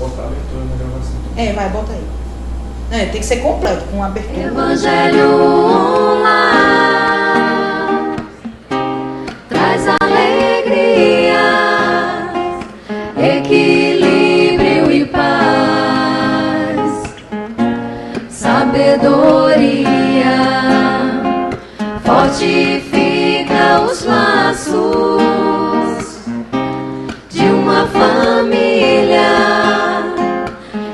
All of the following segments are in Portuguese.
botar a abertura na gravação também. Vai, bota aí. Não, tem que ser completo, com a abertura. Evangelho Online traz alegria, equilíbrio e paz, sabedoria, fortifica os laços de uma família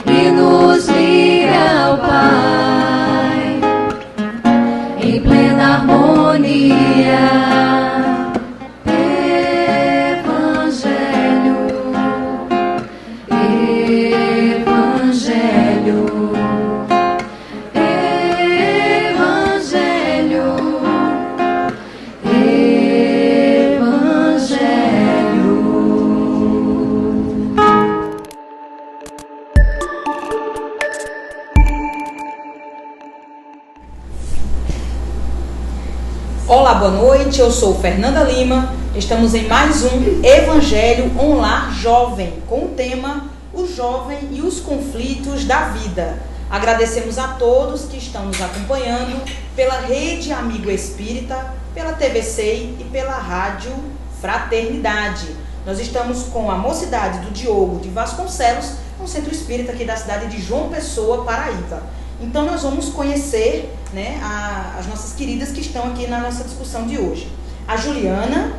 e nos liga ao Pai em plena harmonia. Olá, boa noite, eu sou Fernanda Lima, estamos em mais um Evangelho Online Jovem, com o tema O Jovem e os Conflitos da Vida. Agradecemos a todos que estão nos acompanhando pela Rede Amigo Espírita, pela TVC e pela Rádio Fraternidade. Nós estamos com a Mocidade do Diogo de Vasconcelos, um centro espírita aqui da cidade de João Pessoa, Paraíba. Então nós vamos conhecer, né, as nossas queridas que estão aqui na nossa discussão de hoje. A Juliana,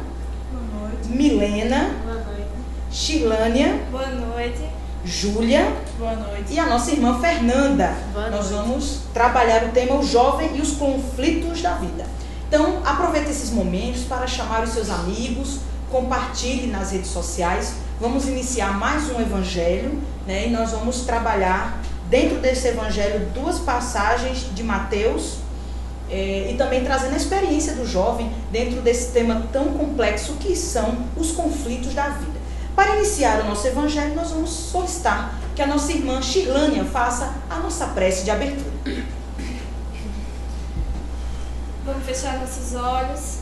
boa noite. Milena, Boa noite. Shirlânia, Boa noite. Júlia, boa noite. E a nossa irmã Fernanda. Boa nós noite. Vamos trabalhar o tema O Jovem e os Conflitos da Vida. Então aproveite esses momentos para chamar os seus amigos, compartilhe nas redes sociais. Vamos iniciar mais um evangelho, né, e nós vamos trabalhar dentro desse evangelho duas passagens de Mateus e também trazendo a experiência do jovem dentro desse tema tão complexo que são os conflitos da vida. Para iniciar o nosso evangelho, nós vamos solicitar que a nossa irmã Shirlânia faça a nossa prece de abertura. Vamos fechar nossos olhos,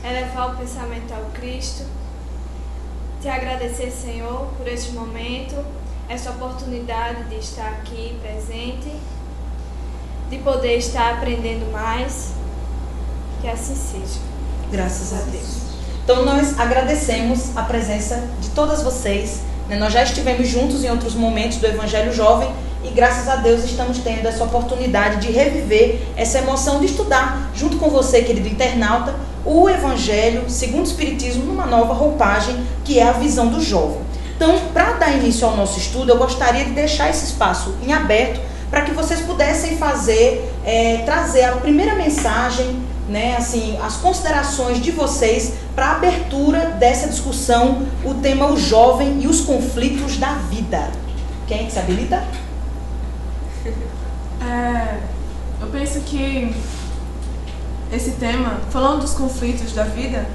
elevar o pensamento ao Cristo, te agradecer, Senhor, por este momento, essa oportunidade de estar aqui presente, de poder estar aprendendo mais, que assim seja. Graças a Deus. Então nós agradecemos a presença de todas vocês, né? Nós já estivemos juntos em outros momentos do Evangelho Jovem e graças a Deus estamos tendo essa oportunidade de reviver essa emoção de estudar junto com você, querido internauta, o Evangelho segundo o Espiritismo numa nova roupagem, que é a visão do jovem. Então, para dar início ao nosso estudo, eu gostaria de deixar esse espaço em aberto para que vocês pudessem trazer a primeira mensagem, né, assim, as considerações de vocês para a abertura dessa discussão, o tema O Jovem e os Conflitos da Vida. Quem é que se habilita? Eu penso que esse tema, falando dos conflitos da vida,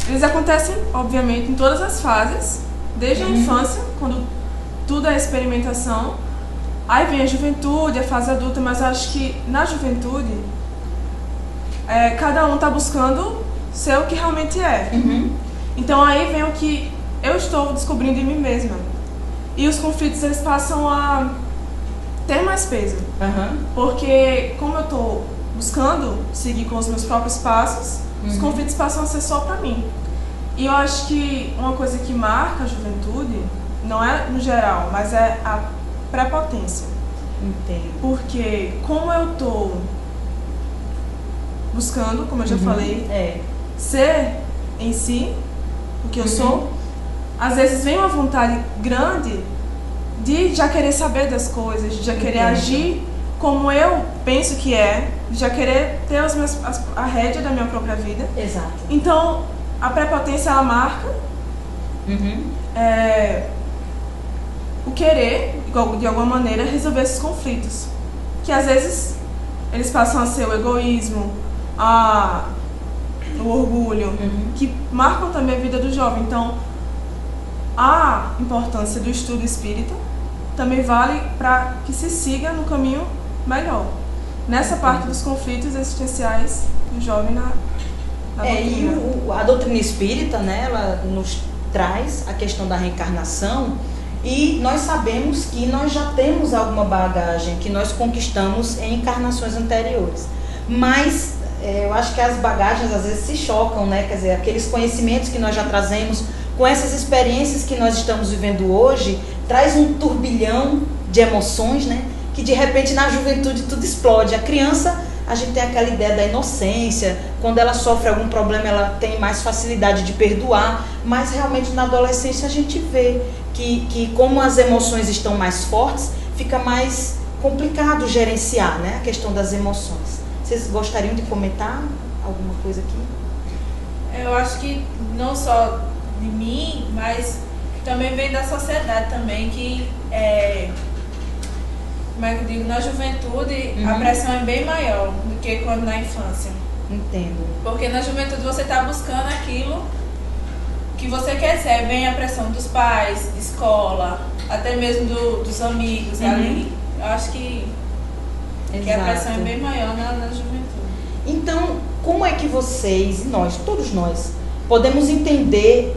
eles acontecem, obviamente, em todas as fases, desde a infância, quando tudo é experimentação, aí vem a juventude, a fase adulta, mas eu acho que na juventude, cada um está buscando ser o que realmente é. Então aí vem o que eu estou descobrindo em mim mesma. E os conflitos, eles passam a ter mais peso. Porque como eu estou buscando seguir com os meus próprios passos, os conflitos passam a ser só para mim. E eu acho que uma coisa que marca a juventude, não é no geral, mas é a prepotência. Entendo. Porque como eu estou buscando, como eu já falei, ser em si o que eu sou, às vezes vem uma vontade grande de já querer saber das coisas, de já querer agir como eu penso que é, de já querer ter a rédea da minha própria vida. Exato. Então, a prepotência, ela marca o querer, de alguma maneira, resolver esses conflitos. Que às vezes eles passam a ser o egoísmo, o orgulho, que marcam também a vida do jovem. Então, a importância do estudo espírita também vale para que se siga no caminho melhor. Nessa parte dos conflitos existenciais do jovem na doutrina. E a doutrina espírita, né, ela nos traz a questão da reencarnação E nós sabemos que nós já temos alguma bagagem que nós conquistamos em encarnações anteriores. Mas eu acho que as bagagens às vezes se chocam, né? Quer dizer, aqueles conhecimentos que nós já trazemos, com essas experiências que nós estamos vivendo hoje, traz um turbilhão de emoções, né? Que de repente na juventude tudo explode. A criança, a gente tem aquela ideia da inocência, quando ela sofre algum problema ela tem mais facilidade de perdoar, mas realmente na adolescência a gente vê que como as emoções estão mais fortes, fica mais complicado gerenciar, né? A questão das emoções. Vocês gostariam de comentar alguma coisa aqui? Eu acho que não só de mim, mas também vem da sociedade também, que como é que eu digo, na juventude a pressão é bem maior do que quando na infância. Entendo. Porque na juventude você está buscando aquilo que você quer ser, vem a pressão dos pais, de escola, até mesmo dos amigos ali. Eu acho que a pressão é bem maior na juventude. Então, como é que vocês, e nós, todos nós, podemos entender,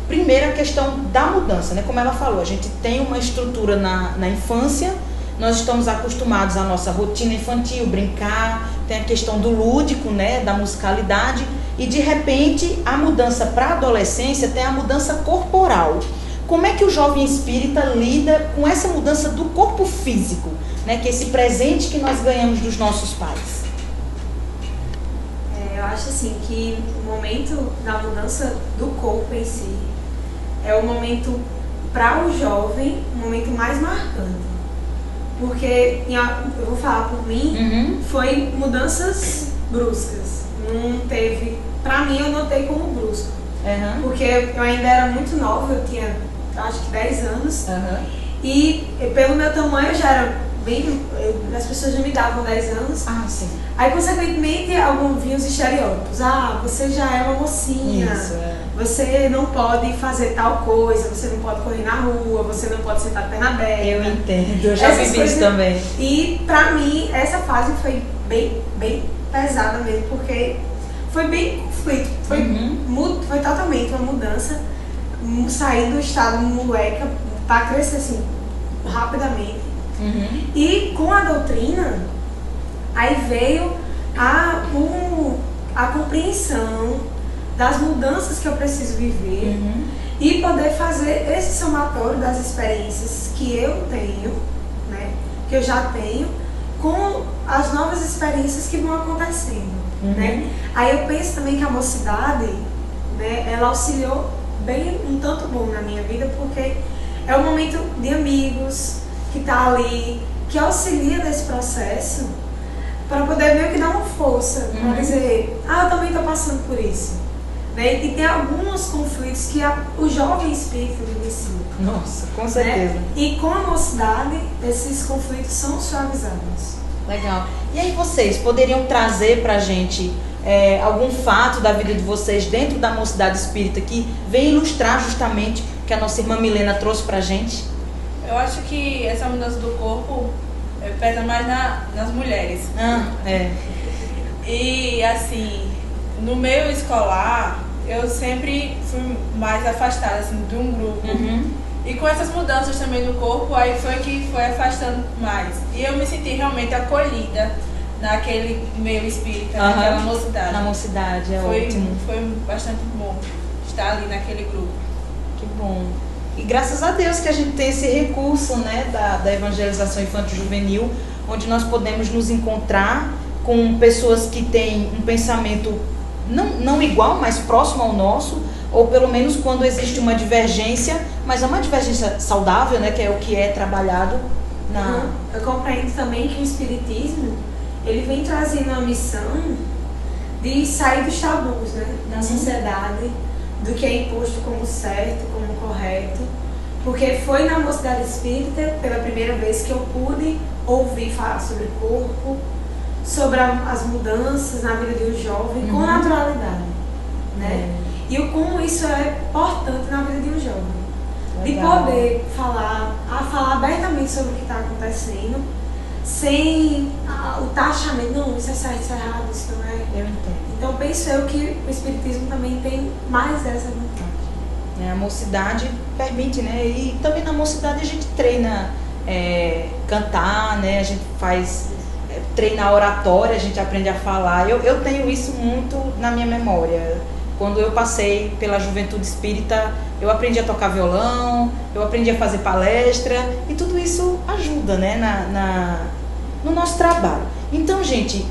primeiro a questão da mudança, né? Como ela falou, a gente tem uma estrutura na infância, nós estamos acostumados à nossa rotina infantil, brincar, tem a questão do lúdico, né? Da musicalidade, e de repente a mudança para a adolescência tem a mudança corporal. Como é que o jovem espírita lida com essa mudança do corpo físico, né? Que é esse presente que nós ganhamos dos nossos pais? Eu acho assim que o momento da mudança do corpo em si é o momento para o jovem, o momento mais marcante. Porque, eu vou falar por mim, foi mudanças bruscas. Não teve, pra mim eu notei como brusco. Porque eu ainda era muito nova, eu tinha acho que 10 anos. E pelo meu tamanho eu já era bem, as pessoas já me davam 10 anos. Ah, sim. Aí, consequentemente, vinham os estereótipos. Ah, você já é uma mocinha. Isso, Você não pode fazer tal coisa, você não pode correr na rua, você não pode sentar de perna aberta. Eu entendo, eu já vivi isso também. E pra mim, essa fase foi bem pesada mesmo, porque foi bem conflito. Foi totalmente uma mudança. Sair do estado moleca para crescer assim, rapidamente. E com a doutrina, aí veio a compreensão das mudanças que eu preciso viver e poder fazer esse somatório das experiências que eu tenho, né, que eu já tenho, com as novas experiências que vão acontecendo, né? Aí eu penso também que a mocidade, né, ela auxiliou bem um tanto bom na minha vida, porque é um momento de amigos que tá ali, que auxilia nesse processo, para poder meio que dar uma força, para dizer, eu também estou passando por isso. Né? E tem alguns conflitos que o jovem espírito vivencia. Nossa, com certeza. Né? E com a mocidade, esses conflitos são suavizados. Legal. E aí vocês poderiam trazer pra gente algum fato da vida de vocês dentro da mocidade espírita que vem ilustrar justamente o que a nossa irmã Milena trouxe pra gente? Eu acho que essa mudança do corpo pesa mais nas mulheres. E assim, no meio escolar, eu sempre fui mais afastada assim, de um grupo. E com essas mudanças também no corpo, aí foi que foi afastando mais. E eu me senti realmente acolhida naquele meio espírita, naquela mocidade. Na mocidade, ótimo. Foi bastante bom estar ali naquele grupo. Que bom. E graças a Deus que a gente tem esse recurso, né, da evangelização infanto-juvenil, onde nós podemos nos encontrar com pessoas que têm um pensamento não igual, mas próximo ao nosso, ou pelo menos quando existe uma divergência, mas é uma divergência saudável, né, que é o que é trabalhado na... Eu compreendo também que o Espiritismo, ele vem trazendo a missão de sair dos tabus, né, da sociedade, do que é imposto como certo, como correto, porque foi na mocidade espírita, pela primeira vez, que eu pude ouvir falar sobre o corpo, sobre as mudanças na vida de um jovem, com naturalidade, né? E o como isso é importante na vida de um jovem. De poder falar abertamente sobre o que está acontecendo, sem o taxamento, não, isso é certo, isso é errado, isso não é. Eu entendo. Então penso eu que o Espiritismo também tem mais dessa vontade. né? A mocidade permite, né? E também na mocidade a gente treina cantar, né? A gente faz treina oratória, a gente aprende a falar. Eu tenho isso muito na minha memória. Quando eu passei pela juventude espírita, eu aprendi a tocar violão, eu aprendi a fazer palestra, e tudo isso ajuda, né, no nosso trabalho. Então, gente,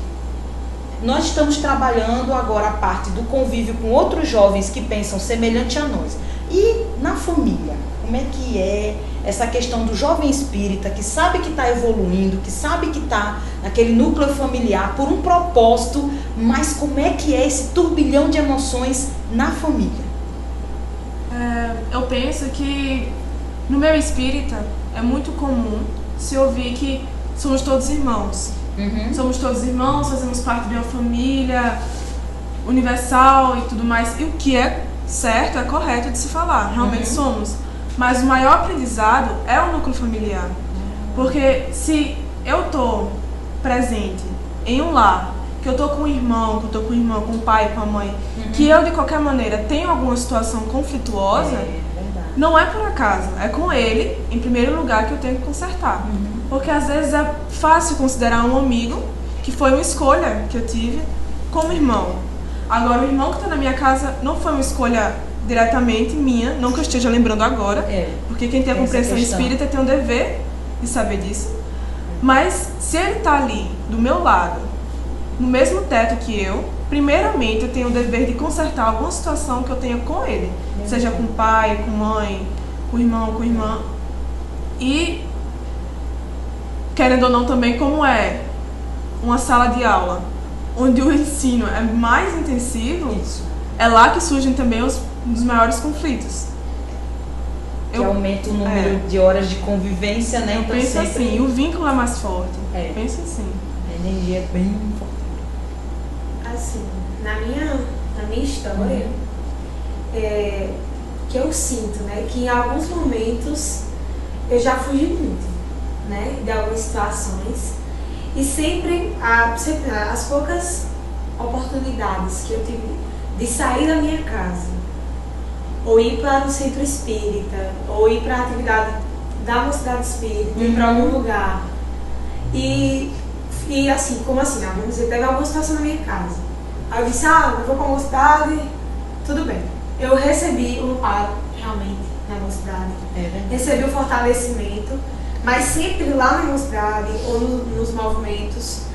nós estamos trabalhando agora a parte do convívio com outros jovens que pensam semelhante a nós. E na família, como é que é essa questão do jovem espírita que sabe que está evoluindo, que sabe que está naquele núcleo familiar por um propósito, mas como é que é esse turbilhão de emoções na família? Eu penso que no meio espírita é muito comum se ouvir que somos todos irmãos. Somos todos irmãos, fazemos parte de uma família universal e tudo mais. E o que é certo, é correto de se falar, realmente somos. Mas o maior aprendizado é o núcleo familiar. Porque se eu estou presente em um lar, que eu estou com um irmão, que eu estou com o irmão, com o pai, com a mãe, que eu de qualquer maneira tenho alguma situação conflituosa, não é por acaso, é com ele, em primeiro lugar, que eu tenho que consertar. Porque às vezes é fácil considerar um amigo que foi uma escolha que eu tive como irmão. Agora, o irmão que está na minha casa não foi uma escolha diretamente minha, não que eu esteja lembrando agora, porque quem tem a compreensão espírita tem o dever de saber disso. Mas se ele está ali, do meu lado, no mesmo teto que eu, primeiramente eu tenho o dever de consertar alguma situação que eu tenha com ele, seja com pai, com mãe, com irmão, com irmã. E, querendo ou não também, como é uma sala de aula onde o ensino é mais intensivo, é lá que surgem também os dos maiores conflitos. Que aumenta o número de horas de convivência, né? Então penso sempre... assim, o vínculo é mais forte. Penso assim. A energia é bem forte. Assim, na minha história, que eu sinto, né? Que em alguns momentos eu já fugi muito, né? De algumas situações. E sempre as poucas oportunidades que eu tive de sair da minha casa, ou ir para o centro espírita, ou ir para a atividade da mocidade espírita, ir para algum lugar. E assim, como assim? Vamos dizer, teve alguma situação na minha casa. Aí eu disse, eu vou para a mocidade, tudo bem. Eu recebi um amparo, realmente, na mocidade. Recebi o fortalecimento, mas sempre lá na mocidade, ou nos movimentos,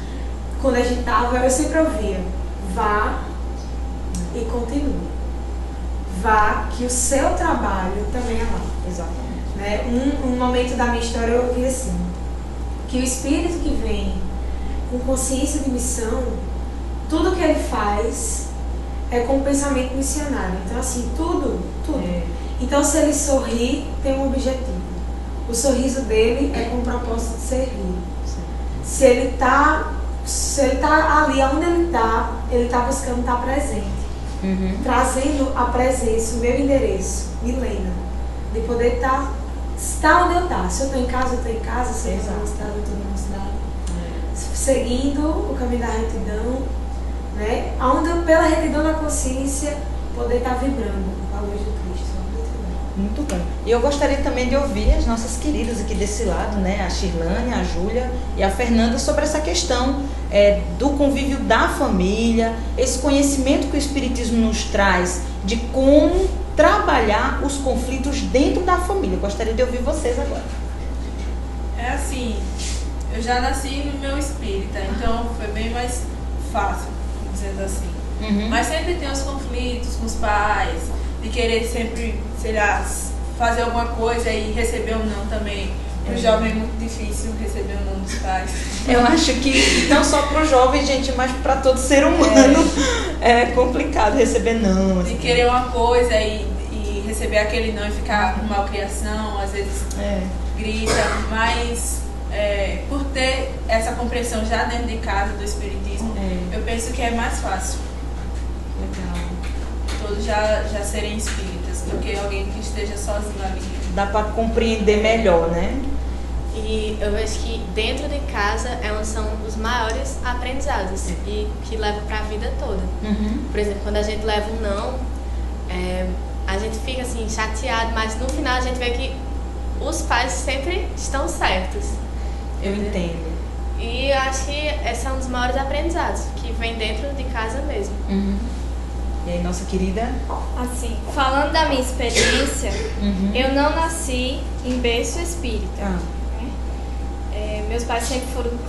quando a gente estava, eu sempre ouvia, vá e continue. Vá, que o seu trabalho também é lá. Exatamente. Né? Um momento da minha história eu ouvi assim, que o espírito que vem com consciência de missão, tudo que ele faz é com pensamento missionário. Então assim, tudo. Então se ele sorri, tem um objetivo. O sorriso dele é com o propósito de servir. Se ele tá ali onde ele tá buscando estar presente. Trazendo a presença, o meu endereço, Milena, de poder estar onde eu estou. Se eu estou em casa, eu estou em casa. Se eu estou na cidade, eu estou na cidade. Seguindo o caminho da retidão, né? Onde eu, pela retidão da consciência, poder estar vibrando a luz do Cristo. Muito bem. E eu gostaria também de ouvir as nossas queridas aqui desse lado, né? A Shirlane, a Júlia e a Fernanda, sobre essa questão do convívio da família, esse conhecimento que o Espiritismo nos traz de como trabalhar os conflitos dentro da família. Eu gostaria de ouvir vocês agora. É assim, eu já nasci no meu espírita, então foi bem mais fácil, dizendo assim. Mas sempre tem os conflitos com os pais, de querer sempre, sei lá, fazer alguma coisa e receber um não também. Para o jovem é muito difícil receber um não dos pais. Eu acho que não só para o jovem, gente, mas para todo ser humano é complicado receber não. De querer uma coisa e receber aquele não e ficar com malcriação, às vezes grita, mas por ter essa compreensão já dentro de casa do espiritismo, eu penso que é mais fácil. Legal. Todos já serem espíritas do que alguém que esteja sozinho ali. Dá para compreender melhor, né? E eu vejo que dentro de casa são os maiores aprendizados e que levam para a vida toda. Por exemplo, quando a gente leva um não, a gente fica assim chateado, mas no final a gente vê que os pais sempre estão certos. Eu entendo. E eu acho que esse é um dos maiores aprendizados, que vem dentro de casa mesmo. E aí, nossa querida? Assim, falando da minha experiência, eu não nasci em berço espírita. Meus pais sempre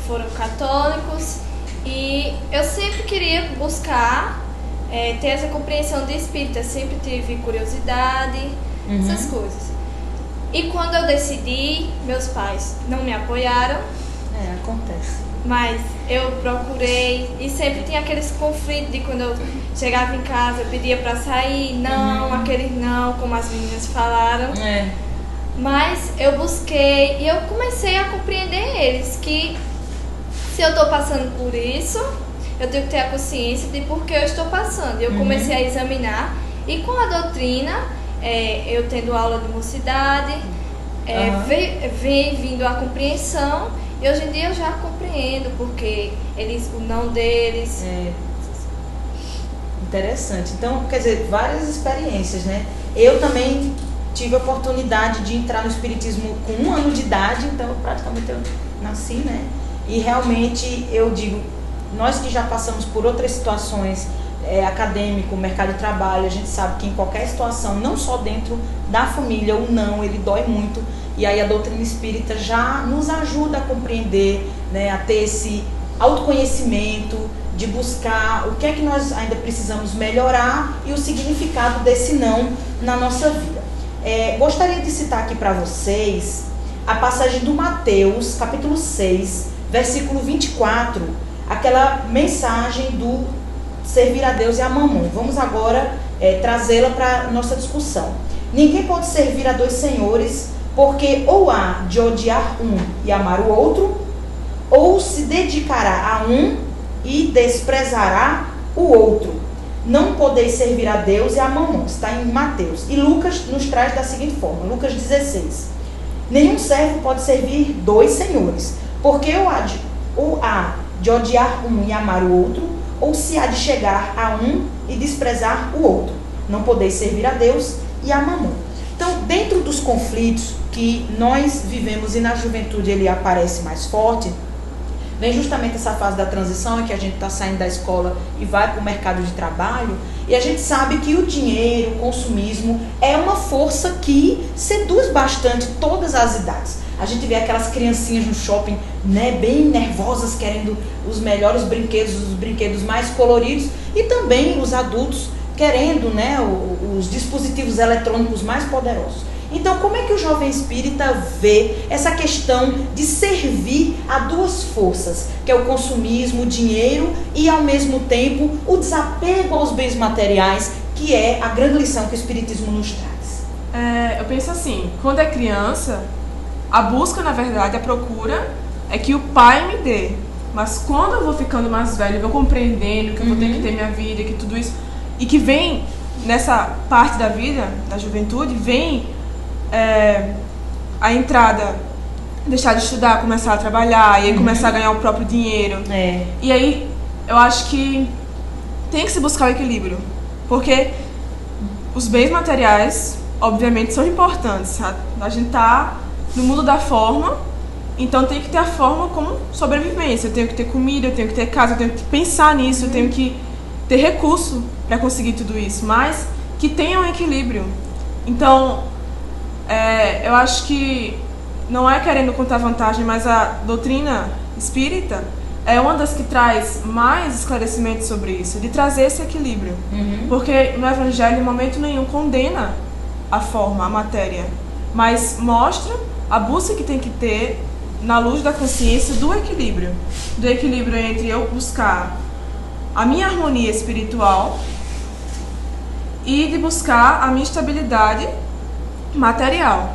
foram católicos e eu sempre queria buscar ter essa compreensão de espírita, sempre tive curiosidade, essas coisas. E quando eu decidi, meus pais não me apoiaram. Acontece. Mas eu procurei e sempre tinha aqueles conflitos de quando eu chegava em casa, eu pedia pra sair, não, aqueles não, como as meninas falaram. Mas eu busquei e eu comecei a compreender eles que se eu tô passando por isso, eu tenho que ter a consciência de por que eu estou passando. Eu comecei a examinar e com a doutrina, eu tendo aula de mocidade, vem vindo a compreensão. E hoje em dia eu já compreendo porque o não deles. Interessante. Então, quer dizer, várias experiências, né? Eu também tive a oportunidade de entrar no espiritismo com 1 ano de idade, então praticamente eu nasci, né? E realmente eu digo, nós que já passamos por outras situações, acadêmico, mercado de trabalho, a gente sabe que em qualquer situação, não só dentro da família, o não, ele dói muito. E aí a doutrina espírita já nos ajuda a compreender, né, a ter esse autoconhecimento, de buscar o que é que nós ainda precisamos melhorar e o significado desse não na nossa vida. Gostaria de citar aqui para vocês a passagem do Mateus, capítulo 6, versículo 24, aquela mensagem do servir a Deus e a mamon. Vamos agora trazê-la para nossa discussão. Ninguém pode servir a 2 senhores, porque ou há de odiar um e amar o outro, ou se dedicará a um e desprezará o outro. Não podeis servir a Deus e a mamon. Está em Mateus. E Lucas nos traz da seguinte forma, Lucas 16. Nenhum servo pode servir 2 senhores, porque ou há de odiar um e amar o outro, ou se há de chegar a um e desprezar o outro. Não podeis servir a Deus e a mamon. Então, dentro dos conflitos que nós vivemos e na juventude ele aparece mais forte, vem justamente essa fase da transição em que a gente está saindo da escola e vai para o mercado de trabalho, e a gente sabe que o dinheiro, o consumismo é uma força que seduz bastante todas as idades. A gente vê aquelas criancinhas no shopping, né, bem nervosas, querendo os melhores brinquedos, os brinquedos mais coloridos, e também os adultos querendo, né, os dispositivos eletrônicos mais poderosos. Então, como é que o jovem espírita vê essa questão de servir a 2 forças, que é o consumismo, o dinheiro e, ao mesmo tempo, o desapego aos bens materiais, que é a grande lição que o espiritismo nos traz? Eu penso assim, quando é criança, a busca, na verdade, a procura é que o pai me dê. Mas quando eu vou ficando mais velho, eu vou compreendendo que eu vou ter que ter minha vida, que tudo isso... E que vem, nessa parte da vida, da juventude, vem a entrada, deixar de estudar, começar a trabalhar, e aí começar a ganhar o próprio dinheiro. E aí, eu acho que tem que se buscar o equilíbrio. Porque os bens materiais, obviamente, são importantes. A gente tá no mundo da forma, então tem que ter a forma como sobrevivência. Eu tenho que ter comida, eu tenho que ter casa, eu tenho que pensar nisso, eu tenho que ter recurso para conseguir tudo isso, mas que tenha um equilíbrio. Então, eu acho que não é querendo contar vantagem, mas a doutrina espírita é uma das que traz mais esclarecimento sobre isso, de trazer esse equilíbrio. Porque no Evangelho, em momento nenhum, condena a forma, a matéria, mas mostra a busca que tem que ter, na luz da consciência, do equilíbrio entre eu buscar a minha harmonia espiritual e de buscar a minha estabilidade material.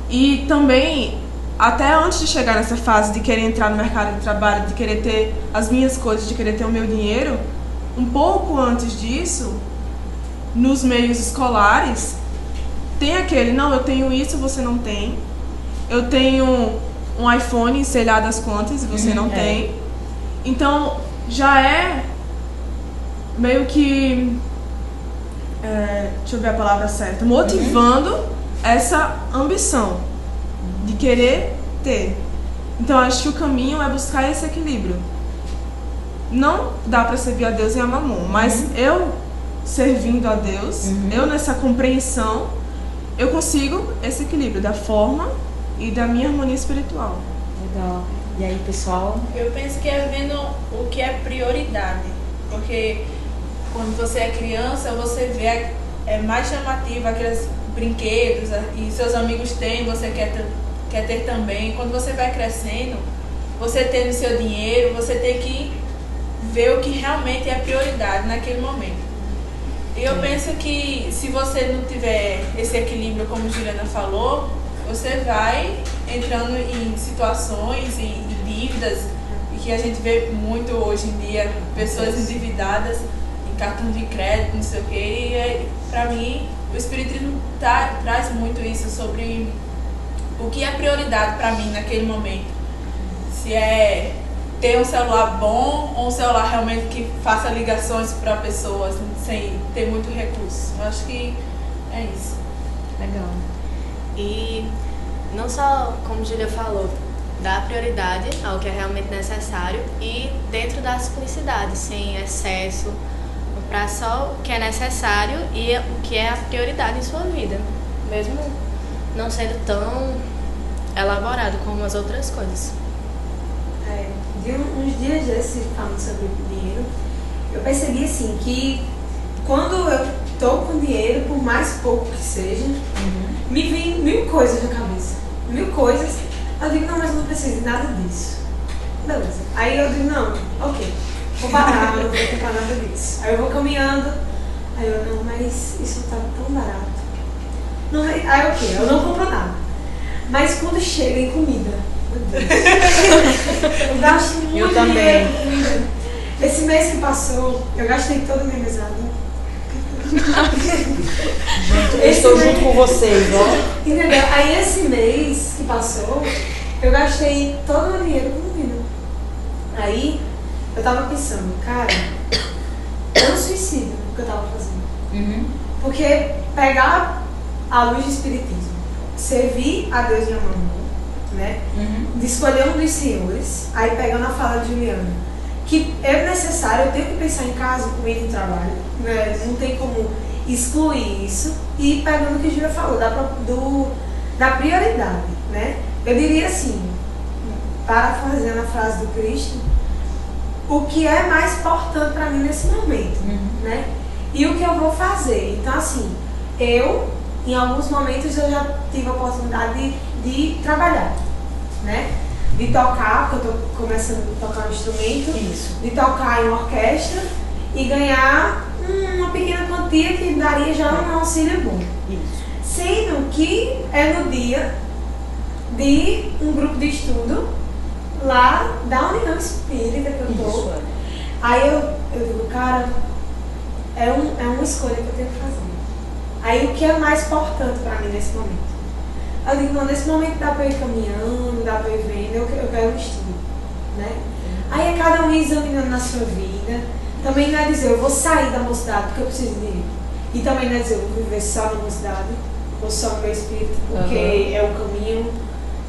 E também, até antes de chegar nessa fase de querer entrar no mercado de trabalho, de querer ter as minhas coisas, de querer ter o meu dinheiro, um pouco antes disso, nos meios escolares, tem aquele, não, eu tenho isso, você não tem. Eu tenho um iPhone, sei lá das contas, e você não tem. Então, já é meio que deixa eu ver a palavra certa, motivando essa ambição de querer ter. Então acho que o caminho é buscar esse equilíbrio. Não dá para servir a Deus e a Mamon, mas eu servindo a Deus, eu nessa compreensão, eu consigo esse equilíbrio da forma e da minha harmonia espiritual. Legal. E aí, pessoal? Eu penso que é vendo o que é prioridade, porque quando você é criança, você vê é mais chamativo aqueles brinquedos e seus amigos têm, você quer ter também. Quando você vai crescendo, você tendo seu dinheiro, você tem que ver o que realmente é prioridade naquele momento. E eu penso que se você não tiver esse equilíbrio, como Juliana falou, você vai entrando em situações e dívidas, e que a gente vê muito hoje em dia, pessoas endividadas em cartão de crédito, não sei o quê. E pra mim, o Espiritismo traz muito isso sobre o que é prioridade pra mim naquele momento. Se é ter um celular bom ou um celular realmente que faça ligações para pessoas sem ter muito recurso. Eu acho que é isso. Legal. E não só, como Júlia falou, dar prioridade ao que é realmente necessário e dentro da simplicidade, sem excesso, para só o que é necessário e o que é a prioridade em sua vida, mesmo não sendo tão elaborado como as outras coisas. De uns dias desses, falando sobre dinheiro, eu percebi assim que quando eu tô com dinheiro, por mais pouco que seja, me vem 1000 coisas na cabeça. 1000 coisas. Eu digo, não, mas eu não preciso de nada disso. Beleza. Aí eu digo, não, ok, vou parar, não vou comprar nada disso. Aí eu vou caminhando, aí eu, não, mas isso tá tão barato. Não, aí ok, eu não compro nada. Mas quando chega em comida, meu Deus, eu gasto muito dinheiro com comida. Esse mês que passou, eu gastei toda a minha mesada. Gente, eu estou junto com vocês, ó. Entendeu? Aí esse mês que passou, eu gastei todo o meu dinheiro com comida. Aí eu tava pensando, cara, é um suicídio o que eu tava fazendo. Porque pegar a luz do Espiritismo, servir a Deus e a Mamon, né? De escolher um dos senhores, aí pegando a fala de Juliana, que é necessário, eu tenho que pensar em casa, comida e trabalho, né? Não tem como excluir isso. E pegando o que a Julia falou, da prioridade, né? Eu diria assim, parafraseando a frase do Cristo, o que é mais importante para mim nesse momento, né? E o que eu vou fazer. Então, assim, em alguns momentos, eu já tive a oportunidade de trabalhar, né? De tocar, porque eu tô começando a tocar um instrumento, de tocar em uma orquestra e ganhar uma pequena quantia que daria já um auxílio bom. Sendo que é no dia de um grupo de estudo lá da União Espírita que eu tô. Aí eu digo, cara, é uma escolha que eu tenho que fazer. Aí o que é mais importante para mim nesse momento? Eu digo, não, nesse momento dá para eu ir caminhando, dá para eu ir vendo, eu quero um estudo, né? Aí é cada um examinando na sua vida. Também não é dizer, eu vou sair da mocidade porque eu preciso de dinheiro. E também não é dizer, eu vou viver só na mocidade, ou só no meu espírito, porque é o caminho.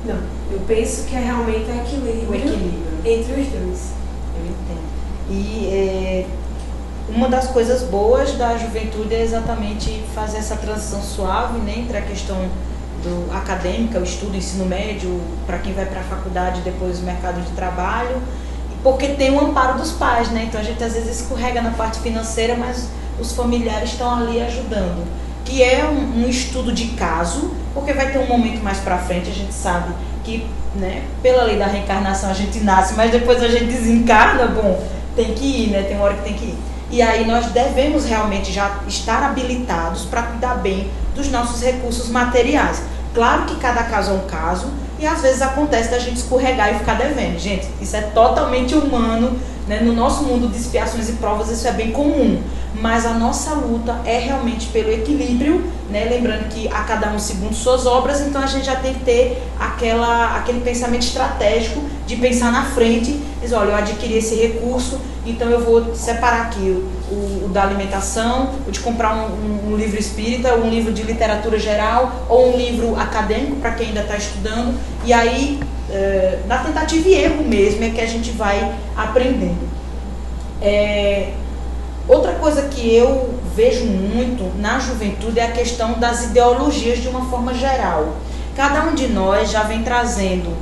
Não, eu penso que é realmente o equilíbrio entre os dois. Eu entendo. E uma das coisas boas da juventude é exatamente fazer essa transição suave, né, entre a questão acadêmica, o estudo, o ensino médio, para quem vai para a faculdade, depois o mercado de trabalho, porque tem o amparo dos pais, né? Então a gente às vezes escorrega na parte financeira, mas os familiares estão ali ajudando. Que é um estudo de caso, porque vai ter um momento mais para frente, a gente sabe que, né, pela lei da reencarnação a gente nasce, mas depois a gente desencarna, bom, tem que ir, né? Tem uma hora que tem que ir. E aí nós devemos realmente já estar habilitados para cuidar bem dos nossos recursos materiais. Claro que cada caso é um caso e às vezes acontece da gente escorregar e ficar devendo. Gente, isso é totalmente humano, né? No nosso mundo de expiações e provas isso é bem comum. mas a nossa luta é realmente pelo equilíbrio, né? Lembrando que a cada um segundo suas obras, então a gente já tem que ter aquele pensamento estratégico de pensar na frente, dizer, olha, eu adquiri esse recurso, então eu vou separar aqui o da alimentação, o de comprar um livro espírita, um livro de literatura geral ou um livro acadêmico para quem ainda está estudando, e aí na tentativa e erro mesmo é que a gente vai aprendendo. Outra coisa que eu vejo muito na juventude é a questão das ideologias de uma forma geral. Cada um de nós já vem trazendo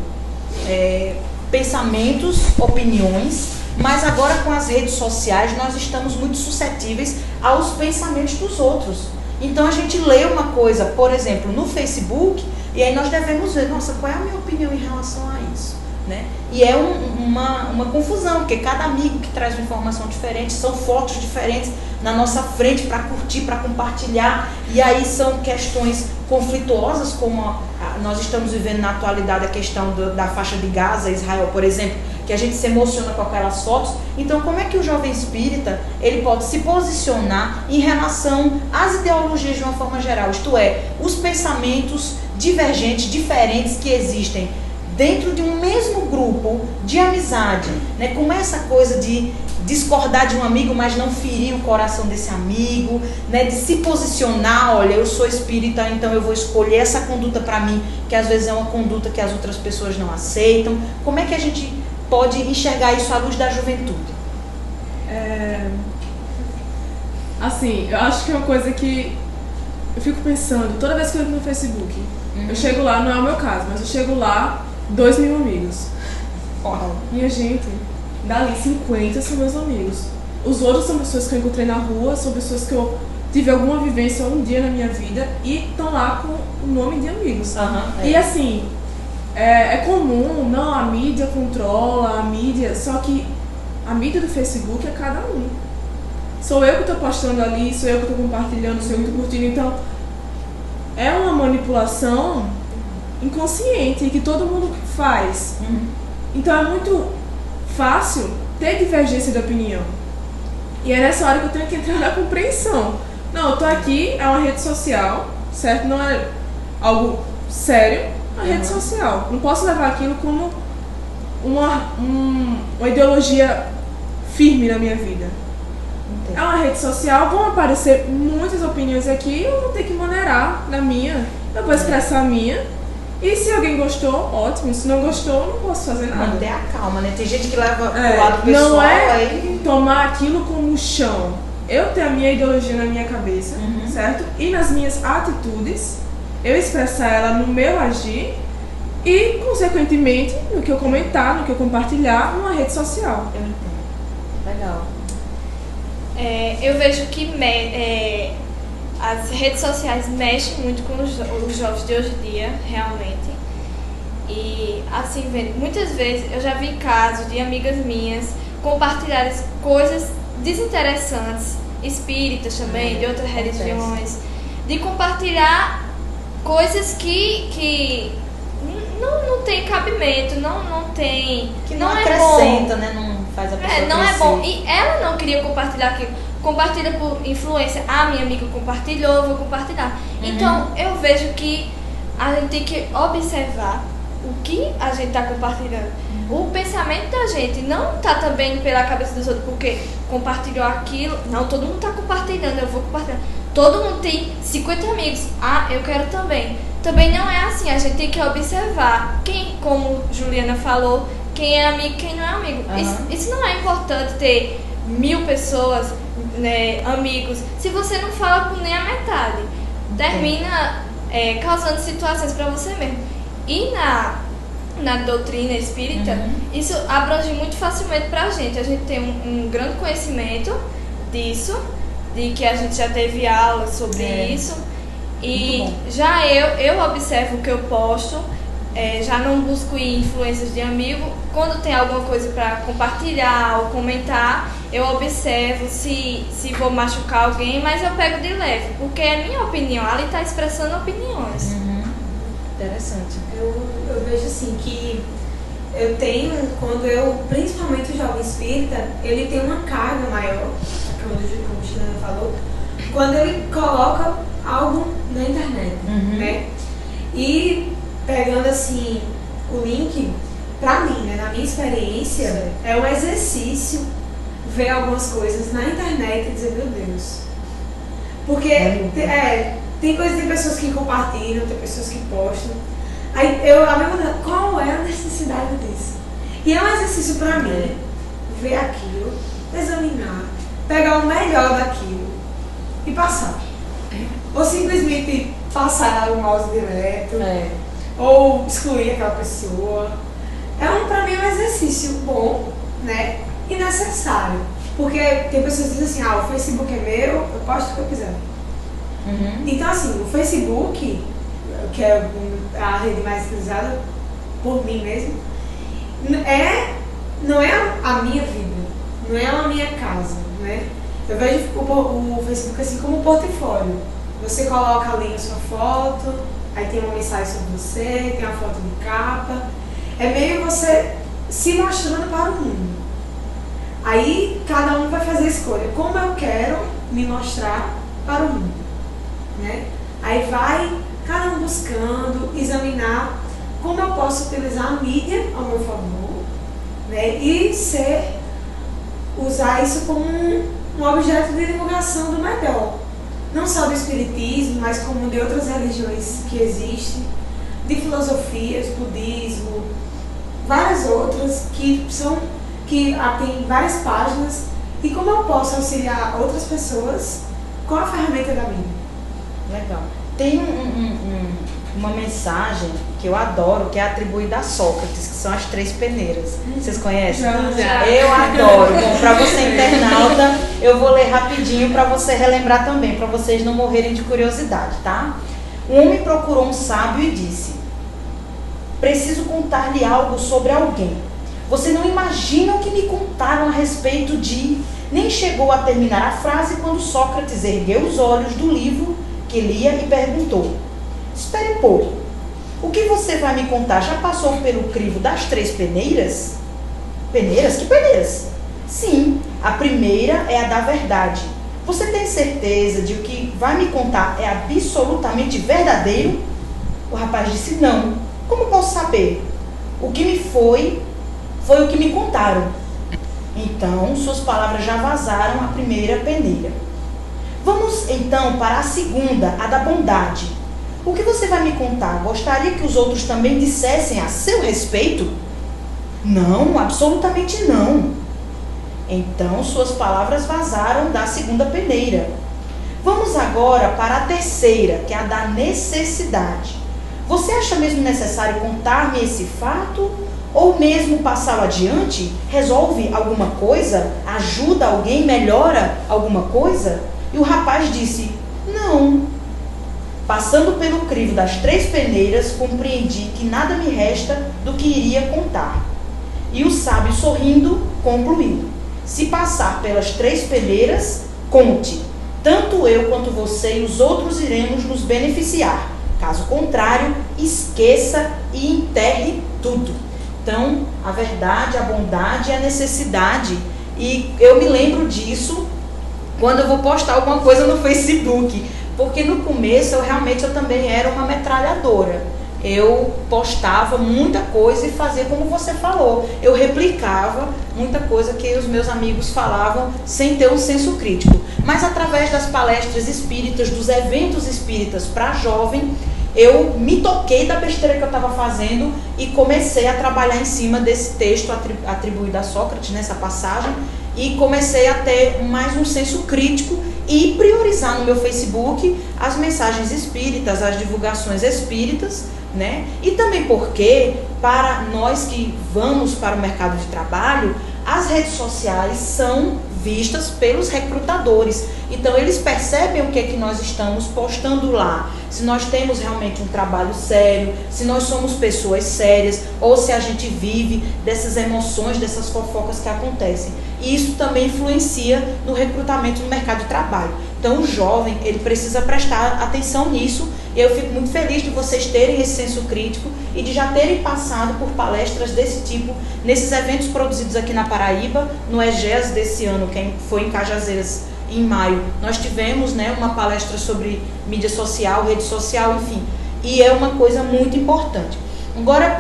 pensamentos, opiniões, mas agora com as redes sociais nós estamos muito suscetíveis aos pensamentos dos outros. Então a gente lê uma coisa, por exemplo, no Facebook, e aí nós devemos ver, nossa, qual é a minha opinião em relação a isso? Né? E é uma confusão, porque cada amigo que traz uma informação diferente, são fotos diferentes na nossa frente para curtir, para compartilhar, e aí são questões conflituosas, como nós estamos vivendo na atualidade a questão da faixa de Gaza, Israel, por exemplo, que a gente se emociona com aquelas fotos. Então como é que o jovem espírita ele pode se posicionar em relação às ideologias de uma forma geral, isto é, os pensamentos divergentes, diferentes que existem dentro de um mesmo grupo de amizade, né? Como essa coisa de discordar de um amigo, mas não ferir o coração desse amigo, né? De se posicionar, olha, eu sou espírita, então eu vou escolher essa conduta para mim, que às vezes é uma conduta que as outras pessoas não aceitam. Como é que a gente pode enxergar isso à luz da juventude? Assim, eu acho que é uma coisa que eu fico pensando, toda vez que eu entro no Facebook, eu chego lá, não é o meu caso, mas eu chego lá, 2.000 amigos. Minha gente, dali 50 são meus amigos. Os outros são pessoas que eu encontrei na rua, são pessoas que eu tive alguma vivência um dia na minha vida e estão lá com o nome de amigos. E assim, é comum, não, a mídia controla, a mídia, só que a mídia do Facebook é cada um. Sou eu que estou postando ali, sou eu que estou compartilhando, sou eu que estou curtindo, então é uma manipulação inconsciente que todo mundo faz. Então é muito fácil ter divergência de opinião. E é nessa hora que eu tenho que entrar na compreensão. Não, eu tô aqui, é uma rede social, certo? Não é algo sério, é uma rede social. Não posso levar aquilo como uma ideologia firme na minha vida. É uma rede social, vão aparecer muitas opiniões aqui, eu vou ter que maneirar na minha, eu vou expressar a minha. E se alguém gostou, ótimo. Se não gostou, eu não posso fazer nada. Manter a calma, né? Tem gente que leva pro lado pessoal. Não é aí tomar aquilo como chão. Eu tenho a minha ideologia na minha cabeça, certo? E nas minhas atitudes, eu expressar ela no meu agir e, consequentemente, no que eu comentar, no que eu compartilhar numa rede social. Eu entendo. Legal. Eu vejo que as redes sociais mexem muito com os jovens de hoje em dia, realmente. E, assim, muitas vezes eu já vi casos de amigas minhas compartilharem coisas desinteressantes, espíritas também, de outras religiões, de compartilhar coisas que não tem cabimento, não tem... Que não acrescenta, né? Não faz a pessoa não crescer. É bom. E ela não queria compartilhar aquilo. Compartilha por influência. Minha amiga compartilhou, vou compartilhar. Então, eu vejo que a gente tem que observar o que a gente está compartilhando. O pensamento da gente não está também pela cabeça dos outros, porque compartilhou aquilo. Não, todo mundo está compartilhando, eu vou compartilhar. Todo mundo tem 50 amigos. Eu quero também. Também não é assim, a gente tem que observar quem, como Juliana falou, quem é amigo e quem não é amigo. Isso não é importante ter 1000 pessoas, né, amigos, se você não fala com nem a metade. Termina causando situações para você mesmo. E na doutrina espírita, isso abrange muito facilmente pra gente. A gente tem um grande conhecimento disso, de que a gente já teve aula sobre isso. E já eu observo o que eu posto, já não busco influências de amigo. Quando tem alguma coisa para compartilhar ou comentar, eu observo se vou machucar alguém, mas eu pego de leve, porque é minha opinião, ali está expressando opiniões. Interessante. Eu vejo assim que eu tenho, principalmente o jovem espírita, ele tem uma carga maior como o Chilena falou, quando ele coloca algo na internet, né? E pegando assim o link, pra mim, né, na minha experiência, é um exercício ver algumas coisas na internet e dizer, meu Deus. Porque tem pessoas que compartilham, tem pessoas que postam. Aí a minha pergunta, qual é a necessidade disso? E é um exercício pra mim, ver aquilo, examinar, pegar o melhor daquilo e passar. Ou simplesmente passar o mouse direto, ou excluir aquela pessoa. Pra mim, é um exercício bom, né? E necessário. Porque tem pessoas que dizem assim, o Facebook é meu, eu posto o que eu quiser. Então, assim, o Facebook, que é a rede mais utilizada por mim mesmo, não é a minha vida, não é a minha casa, né? Eu vejo o Facebook assim como um portfólio. Você coloca ali a sua foto, aí tem uma mensagem sobre você, tem uma foto de capa. É meio você se mostrando para o mundo. Aí cada um vai fazer a escolha. Como eu quero me mostrar para o mundo, né? Aí vai cada um buscando, examinar como eu posso utilizar a mídia ao meu favor, né? E usar isso como um objeto de divulgação do melhor. Não só do espiritismo, mas como de outras religiões que existem, de filosofias, budismo, várias outras que tem várias páginas, e como eu posso auxiliar outras pessoas com a ferramenta da mídia. Legal. Tem uma mensagem que eu adoro, que é atribuída a Sócrates, que são as 3 peneiras. Vocês conhecem? Já. Eu adoro. Bom, para você internauta, eu vou ler rapidinho para você relembrar também, para vocês não morrerem de curiosidade, tá? Um homem procurou um sábio e disse: preciso contar-lhe algo sobre alguém. Você não imagina o que me contaram a respeito de... Nem chegou a terminar a frase quando Sócrates ergueu os olhos do livro que lia e perguntou: espere um pouco, o que você vai me contar já passou pelo crivo das 3 peneiras? Peneiras? Que peneiras? Sim, a primeira é a da verdade. Você tem certeza de que o que vai me contar é absolutamente verdadeiro? O rapaz disse: não. Como posso saber? O que me foi o que me contaram. Então, suas palavras já vazaram a primeira peneira. Vamos então para a segunda, a da bondade. O que você vai me contar? Gostaria que os outros também dissessem a seu respeito? Não, absolutamente não. Então, suas palavras vazaram da segunda peneira. Vamos agora para a terceira, que é a da necessidade. Você acha mesmo necessário contar-me esse fato? Ou mesmo passá-lo adiante? Resolve alguma coisa? Ajuda alguém? Melhora alguma coisa? E o rapaz disse: não. Passando pelo crivo das 3 peneiras, compreendi que nada me resta do que iria contar. E o sábio, sorrindo, concluiu: se passar pelas 3 peneiras, conte. Tanto eu quanto você e os outros iremos nos beneficiar. Caso contrário, esqueça e enterre tudo. Então, a verdade, a bondade e a necessidade. E eu me lembro disso quando eu vou postar alguma coisa no Facebook. Porque no começo eu também era uma metralhadora. Eu postava muita coisa e fazia como você falou. Eu replicava muita coisa que os meus amigos falavam sem ter um senso crítico. Mas através das palestras espíritas, dos eventos espíritas para jovem, eu me toquei da besteira que eu estava fazendo e comecei a trabalhar em cima desse texto atribuído a Sócrates, nessa passagem, e comecei a ter mais um senso crítico e priorizar no meu Facebook as mensagens espíritas, as divulgações espíritas, né? E também porque, para nós que vamos para o mercado de trabalho, as redes sociais são vistas pelos recrutadores. Então, eles percebem o que é que nós estamos postando lá. Se nós temos realmente um trabalho sério, se nós somos pessoas sérias, ou se a gente vive dessas emoções, dessas fofocas que acontecem. E isso também influencia no recrutamento no mercado de trabalho. Então, o jovem, ele precisa prestar atenção nisso. E eu fico muito feliz de vocês terem esse senso crítico e de já terem passado por palestras desse tipo, nesses eventos produzidos aqui na Paraíba, no EGES desse ano, que foi em Cajazeiras, em maio, nós tivemos, né, uma palestra sobre mídia social, rede social, enfim. E é uma coisa muito importante. Agora,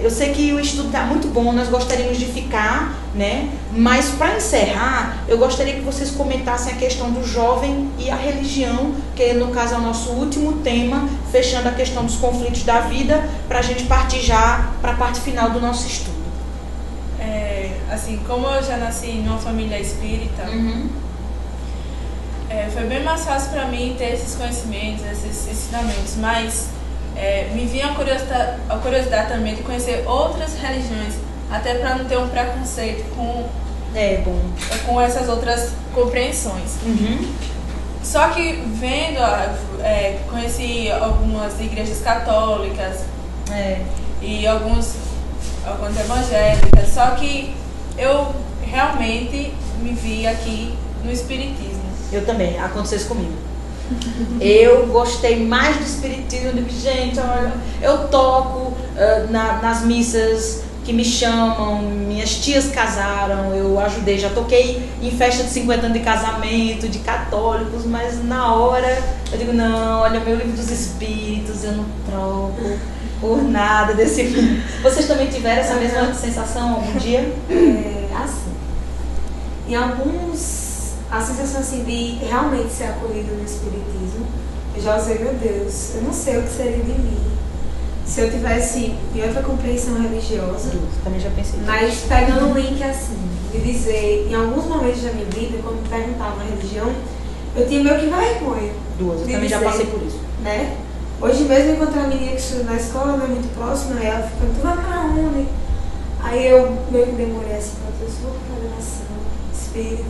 eu sei que o estudo está muito bom, nós gostaríamos de ficar, né? Mas para encerrar, eu gostaria que vocês comentassem a questão do jovem e a religião, que no caso é o nosso último tema, fechando a questão dos conflitos da vida, para a gente partir já para a parte final do nosso estudo. Assim, como eu já nasci numa família espírita, foi bem mais fácil para mim ter esses conhecimentos, esses ensinamentos, mas me vinha a curiosidade também de conhecer outras religiões, até para não ter um preconceito com essas outras compreensões. Só que vendo, conheci algumas igrejas católicas e algumas evangélicas, só que eu realmente me vi aqui no espiritismo. Eu também, aconteceu isso comigo. Eu gostei mais do espiritismo, de gente, olha, eu toco nas missas que me chamam, minhas tias casaram, eu ajudei, já toquei em festa de 50 anos de casamento, de católicos, mas na hora eu digo, não, olha, meu livro dos espíritos, eu não troco por nada desse mundo. Vocês também tiveram essa mesma sensação algum dia? Assim, em alguns, a sensação assim de realmente ser acolhido no espiritismo, eu já usei, meu Deus, eu não sei o que seria de mim se eu tivesse em outra compreensão religiosa. Também já pensei. Mas pegando um link assim, de dizer, em alguns momentos da minha vida, quando me perguntavam a religião, eu tinha meio que vergonha. Eu também já passei por isso. Né? Hoje mesmo eu encontrei uma menina que estuda na escola, né, muito próxima, e ela ficou, tu vai pra onde? Aí eu meio que demorei assim, eu vou pra oração, espírita.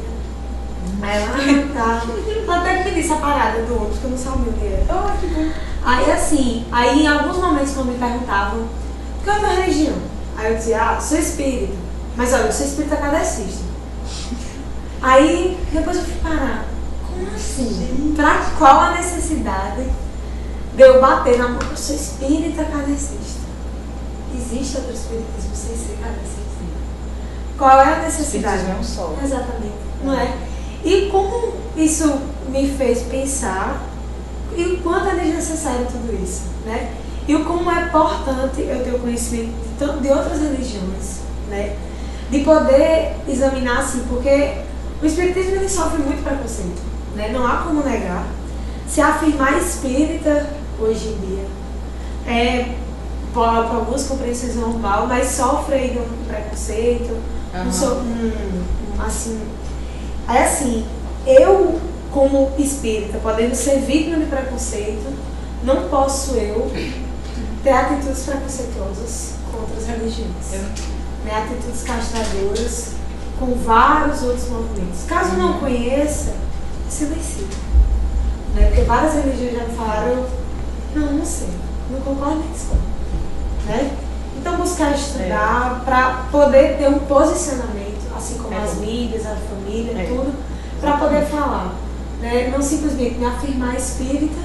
Aí ela, tá. Ela até que me disse a parada do outro, que eu não sabia o que era. Que bom. Aí assim, em alguns momentos quando me perguntavam, qual é a tua religião? Aí eu dizia, sou espírita. Mas olha, eu sou espírita kardecista. Aí depois eu fui parar. Como assim? Pra qual a necessidade de eu bater na mão que eu sou espírita kardecista? Existe outro espiritismo sem ser kardecista? Qual é a necessidade? Espiritismo é um só. Exatamente. Não é? E como isso me fez pensar e o quanto é desnecessário tudo isso, né? E o como é importante eu ter o conhecimento de outras religiões, né? De poder examinar assim, porque o espiritismo ele sofre muito preconceito, né? Não há como negar. Se afirmar espírita hoje em dia por algumas compreensões normal, mas sofre aí de um preconceito, assim. Aí assim, eu como espírita, podendo ser vítima de preconceito, não posso eu ter atitudes preconceituosas com outras religiões, né? Atitudes castradoras com vários outros movimentos. Caso não conheça, silencie, né? Porque várias religiões já me falaram, não sei, não concordo nem discordo, né? Então buscar estudar para poder ter um posicionamento, assim como as mídias, a família, tudo, para poder falar. Né? Não simplesmente me afirmar espírita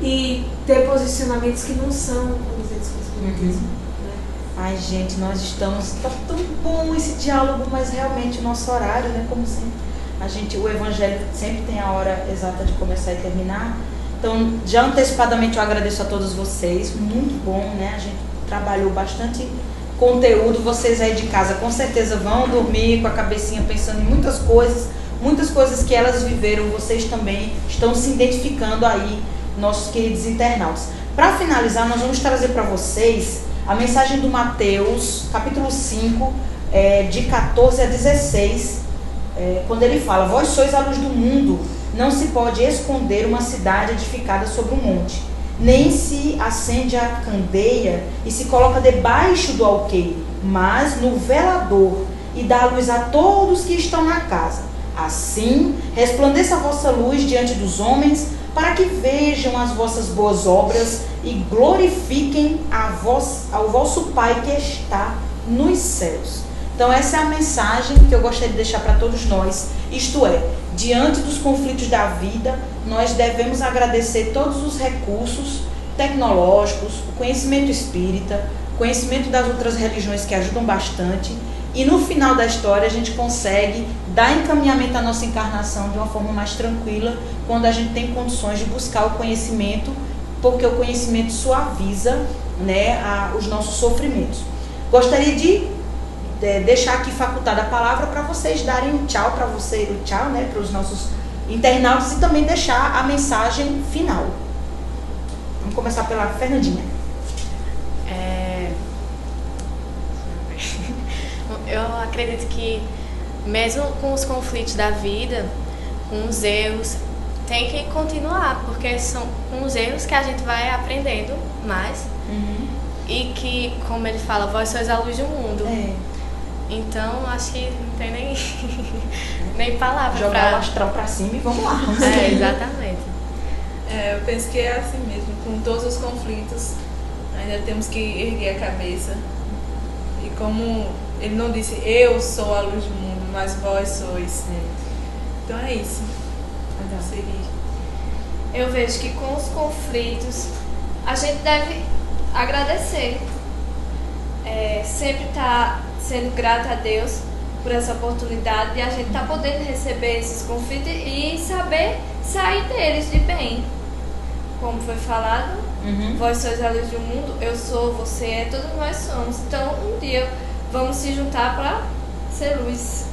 e ter posicionamentos que não são condizentes com o espiritismo. Né? Ai, gente, nós estamos... Tá tão bom esse diálogo, mas realmente o nosso horário, né? Como sempre, o evangelho sempre tem a hora exata de começar e terminar. Então, já antecipadamente eu agradeço a todos vocês. Muito bom, né? A gente trabalhou bastante conteúdo. Vocês aí de casa com certeza vão dormir com a cabecinha pensando em muitas coisas que elas viveram, vocês também estão se identificando aí, nossos queridos internautas. Para finalizar, nós vamos trazer para vocês a mensagem do Mateus, capítulo 5, de 14 a 16, quando ele fala, vós sois a luz do mundo, não se pode esconder uma cidade edificada sobre um monte, nem se acende a candeia e se coloca debaixo do alqueire, mas no velador, e dá luz a todos que estão na casa. Assim, resplandeça a vossa luz diante dos homens, para que vejam as vossas boas obras e glorifiquem ao vosso Pai que está nos céus. Então essa é a mensagem que eu gostaria de deixar para todos nós. Isto é, diante dos conflitos da vida, nós devemos agradecer todos os recursos tecnológicos, o conhecimento espírita, o conhecimento das outras religiões que ajudam bastante, e no final da história a gente consegue dar encaminhamento à nossa encarnação de uma forma mais tranquila, quando a gente tem condições de buscar o conhecimento, porque o conhecimento suaviza, né, os nossos sofrimentos. Gostaria de deixar aqui facultada a palavra para vocês darem um tchau para vocês, o tchau, né, para os nossos internautas, e também deixar a mensagem final. Vamos começar pela Fernandinha. Eu acredito que mesmo com os conflitos da vida, com os erros, tem que continuar, porque são com os erros que a gente vai aprendendo mais. E que, como ele fala, vós sois a luz do mundo. Então, acho que não tem nem palavra. Jogar o astral pra cima e vamos lá. Exatamente. Eu penso que é assim mesmo, com todos os conflitos, ainda temos que erguer a cabeça. E como ele não disse, eu sou a luz do mundo, mas vós sois. Então é isso. Vou seguir. Eu vejo que com os conflitos, a gente deve agradecer. Sempre estar sendo grata a Deus por essa oportunidade de a gente estar podendo receber esses conflitos e saber sair deles de bem. Como foi falado, vós sois a luz do mundo, eu sou, você é, todos nós somos. Então, um dia vamos se juntar para ser luz.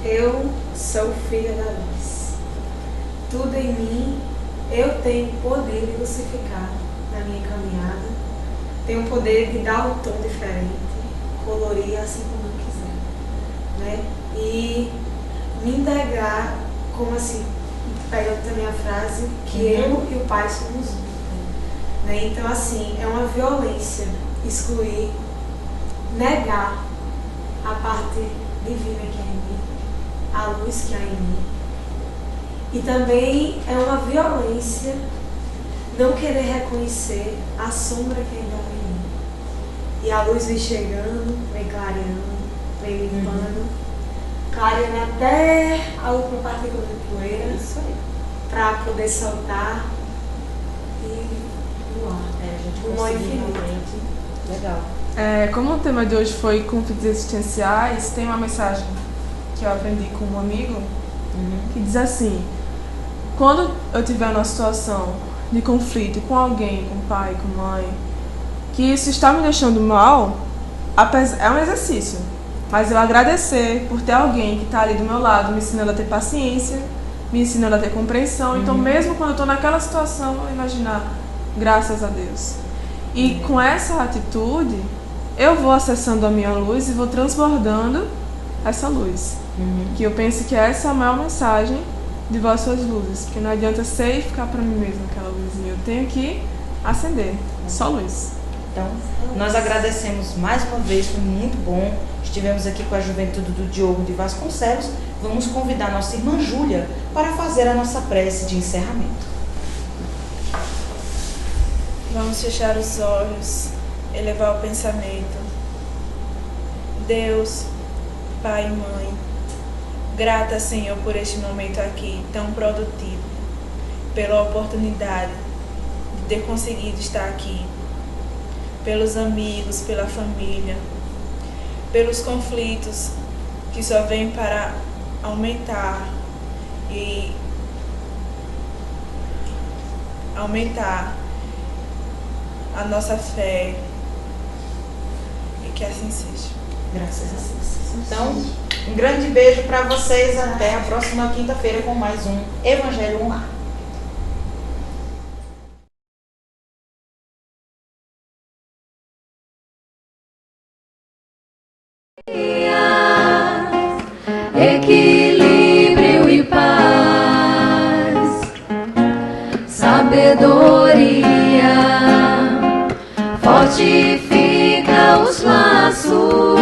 Eu sou filha da luz. Tudo em mim, eu tenho poder de lucificar na minha caminhada. Tenho o poder de dar um tom diferente, colorir assim como eu quiser, né? E me integrar, como assim, pegando também a frase, que eu e o Pai somos um, né? Então, assim, é uma violência excluir, negar a parte divina que há em mim, a luz que há em mim. E também é uma violência não querer reconhecer a sombra que ainda há em mim. E a luz vem chegando, vem clareando, vem limpando, clareando até a última partícula de poeira, para poder soltar e voar. Um infinito. Legal. Como o tema de hoje foi conflitos existenciais, tem uma mensagem que eu aprendi com um amigo que diz assim: quando eu tiver uma situação de conflito com alguém, com pai, com mãe, que isso está me deixando mal, é um exercício, mas eu agradecer por ter alguém que está ali do meu lado, me ensinando a ter paciência, me ensinando a ter compreensão. Então, mesmo quando eu estou naquela situação, eu imaginar, graças a Deus. E com essa atitude, eu vou acessando a minha luz e vou transbordando essa luz. Que eu penso que essa é a maior mensagem de vossas luzes, porque não adianta ser e ficar para mim mesma aquela luzinha, eu tenho que acender, só luz. Então, nós agradecemos mais uma vez, foi muito bom. Estivemos aqui com a juventude do Diogo de Vasconcelos. Vamos convidar nossa irmã Júlia para fazer a nossa prece de encerramento. Vamos fechar os olhos, elevar o pensamento. Deus, Pai e Mãe, grata, Senhor, por este momento aqui tão produtivo, pela oportunidade de ter conseguido estar aqui, pelos amigos, pela família, pelos conflitos que só vêm para aumentar e aumentar a nossa fé, e que assim seja. Graças a Deus. Então, um grande beijo para vocês. Até a próxima quinta-feira com mais um Evangelho Online. Equilíbrio e paz, sabedoria fortifica os laços.